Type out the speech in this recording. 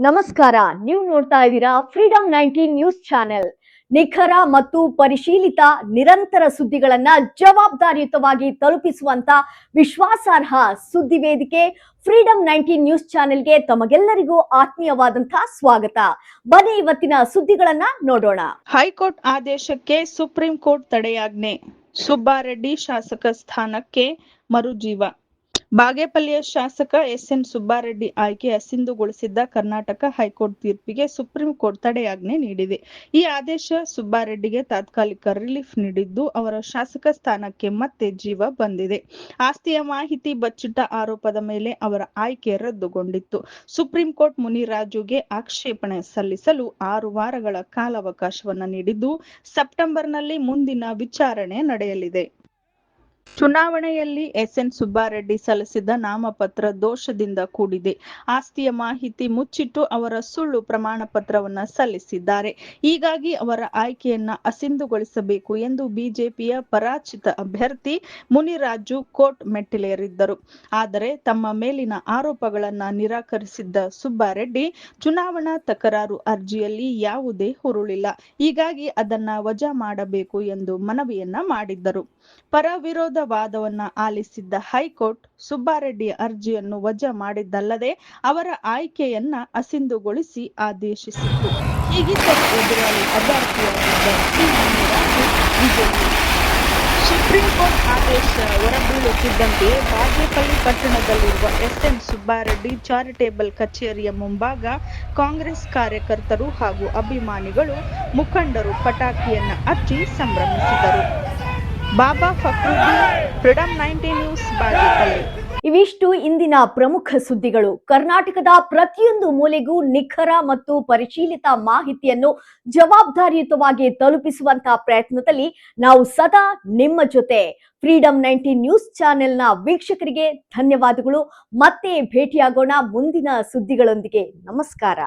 ನಮಸ್ಕಾರ. ನೀವು ನೋಡ್ತಾ ಇದ್ದೀರಾ ಫ್ರೀಡಂ 19 ನ್ಯೂಸ್ ಚಾನೆಲ್. ನಿಖರ ಮತ್ತು ಪರಿಶೀಲಿತ ನಿರಂತರ ಸುದ್ದಿಗಳನ್ನ ಜವಾಬ್ದಾರಿಯುತವಾಗಿ ತಲುಪಿಸುವಂತ ವಿಶ್ವಾಸಾರ್ಹ ಸುದ್ದಿ ವೇದಿಕೆ ಫ್ರೀಡಂ 19 ನ್ಯೂಸ್ ಚಾನೆಲ್ಗೆ ತಮಗೆಲ್ಲರಿಗೂ ಆತ್ಮೀಯವಾದಂತಹ ಸ್ವಾಗತ. ಬನ್ನಿ ಇವತ್ತಿನ ಸುದ್ದಿಗಳನ್ನ ನೋಡೋಣ. ಹೈಕೋರ್ಟ್ ಆದೇಶಕ್ಕೆ ಸುಪ್ರೀಂ ಕೋರ್ಟ್ ತಡೆಯಾಜ್ಞೆ. ಸುಬ್ಬಾರೆಡ್ಡಿ ಶಾಸಕ ಸ್ಥಾನಕ್ಕೆ ಮರುಜೀವ. ಬಾಗೇಪಲ್ಲಿಯ ಶಾಸಕ ಎಸ್ಎನ್ ಸುಬ್ಬಾರೆಡ್ಡಿ ಆಯ್ಕೆ ಅಸಿಂಧುಗೊಳಿಸಿದ್ದ ಕರ್ನಾಟಕ ಹೈಕೋರ್ಟ್ ತೀರ್ಪಿಗೆ ಸುಪ್ರೀಂ ಕೋರ್ಟ್ ತಡೆಯಾಜ್ಞೆ ನೀಡಿದೆ. ಈ ಆದೇಶ ಸುಬ್ಬಾರೆಡ್ಡಿಗೆ ತಾತ್ಕಾಲಿಕ ರಿಲೀಫ್ ನೀಡಿದ್ದು, ಅವರ ಶಾಸಕ ಸ್ಥಾನಕ್ಕೆ ಮತ್ತೆ ಜೀವ ಬಂದಿದೆ. ಆಸ್ತಿಯ ಮಾಹಿತಿ ಬಚ್ಚಿಟ್ಟ ಆರೋಪದ ಮೇಲೆ ಅವರ ಆಯ್ಕೆ ರದ್ದುಗೊಂಡಿತ್ತು. ಸುಪ್ರೀಂ ಕೋರ್ಟ್ ಮುನಿರಾಜುಗೆ ಆಕ್ಷೇಪಣೆ ಸಲ್ಲಿಸಲು 6 ವಾರಗಳ ಕಾಲಾವಕಾಶವನ್ನು ನೀಡಿದ್ದು, ಸೆಪ್ಟೆಂಬರ್ನಲ್ಲಿ ಮುಂದಿನ ವಿಚಾರಣೆ ನಡೆಯಲಿದೆ. ಚುನಾವಣೆಯಲ್ಲಿ ಎಸ್ಎನ್ ಸುಬ್ಬಾರೆಡ್ಡಿ ಸಲ್ಲಿಸಿದ್ದ ನಾಮಪತ್ರ ದೋಷದಿಂದ ಕೂಡಿದೆ. ಆಸ್ತಿಯ ಮಾಹಿತಿ ಮುಚ್ಚಿಟ್ಟು ಅವರ ಸುಳ್ಳು ಪ್ರಮಾಣ ಪತ್ರವನ್ನ ಸಲ್ಲಿಸಿದ್ದಾರೆ. ಹೀಗಾಗಿ ಅವರ ಆಯ್ಕೆಯನ್ನ ಅಸಿಂಧುಗೊಳಿಸಬೇಕು ಎಂದು ಬಿಜೆಪಿಯ ಪರಾಜಿತ ಅಭ್ಯರ್ಥಿ ಮುನಿರಾಜು ಕೋರ್ಟ್ ಮೆಟ್ಟಿಲೇರಿದ್ದರು. ಆದರೆ ತಮ್ಮ ಮೇಲಿನ ಆರೋಪಗಳನ್ನ ನಿರಾಕರಿಸಿದ್ದ ಸುಬ್ಬಾರೆಡ್ಡಿ ಚುನಾವಣಾ ತಕರಾರು ಅರ್ಜಿಯಲ್ಲಿ ಯಾವುದೇ ಹುರುಳಿಲ್ಲ, ಹೀಗಾಗಿ ಅದನ್ನ ವಜಾ ಮಾಡಬೇಕು ಎಂದು ಮನವಿಯನ್ನ ಮಾಡಿದ್ದರು. ಪರ ವಿರೋಧ ವಾದವನ್ನ ಆಲಿಸಿದ್ದ ಹೈಕೋರ್ಟ್ ಸುಬ್ಬಾರೆಡ್ಡಿಯ ಅರ್ಜಿಯನ್ನು ವಜಾ ಮಾಡಿದ್ದಲ್ಲದೆ ಅವರ ಆಯ್ಕೆಯನ್ನ ಅಸಿಂಧುಗೊಳಿಸಿ ಆದೇಶಿಸಿತ್ತು. ಹೀಗಿದ್ದರೂ ಎದುರಾಳಿ ಅಭ್ಯರ್ಥಿಯಾಗಿದ್ದ ವಿಜಯಿ. ಸುಪ್ರೀಂ ಕೋರ್ಟ್ ಆದೇಶ ಹೊರಬೀಳುತ್ತಿದ್ದಂತೆಯೇ ಬಾಗೇಪಲ್ಲಿ ಪಟ್ಟಣದಲ್ಲಿರುವ ಎಸ್ಎನ್ ಸುಬ್ಬಾರೆಡ್ಡಿ ಚಾರಿಟೇಬಲ್ ಕಚೇರಿಯ ಮುಂಭಾಗ ಕಾಂಗ್ರೆಸ್ ಕಾರ್ಯಕರ್ತರು ಹಾಗೂ ಅಭಿಮಾನಿಗಳು, ಮುಖಂಡರು ಪಟಾಕಿಯನ್ನ ಹಚ್ಚಿ ಸಂಭ್ರಮಿಸಿದರು. ಬಾಬಾ ಫಕ್ರುದ್ದೀನ್, ಫ್ರೀಡಂ 19 ನ್ಯೂಸ್, ಬಾಗೇಪಲ್ಲಿ. ಇವಿಷ್ಟು ಇಂದಿನ ಪ್ರಮುಖ ಸುದ್ದಿಗಳು. ಕರ್ನಾಟಕದ ಪ್ರತಿಯೊಂದು ಮೂಲೆಗೂ ನಿಖರ ಮತ್ತು ಪರಿಶೀಲಿತ ಮಾಹಿತಿಯನ್ನು ಜವಾಬ್ದಾರಿಯುತವಾಗಿ ತಲುಪಿಸುವಂತಹ ಪ್ರಯತ್ನದಲ್ಲಿ ನಾವು ಸದಾ ನಿಮ್ಮ ಜೊತೆ. ಫ್ರೀಡಂ 19 ನ್ಯೂಸ್ ಚಾನೆಲ್ನ ವೀಕ್ಷಕರಿಗೆ ಧನ್ಯವಾದಗಳು. ಮತ್ತೆ ಭೇಟಿಯಾಗೋಣ ಮುಂದಿನ ಸುದ್ದಿಗಳೊಂದಿಗೆ. ನಮಸ್ಕಾರ.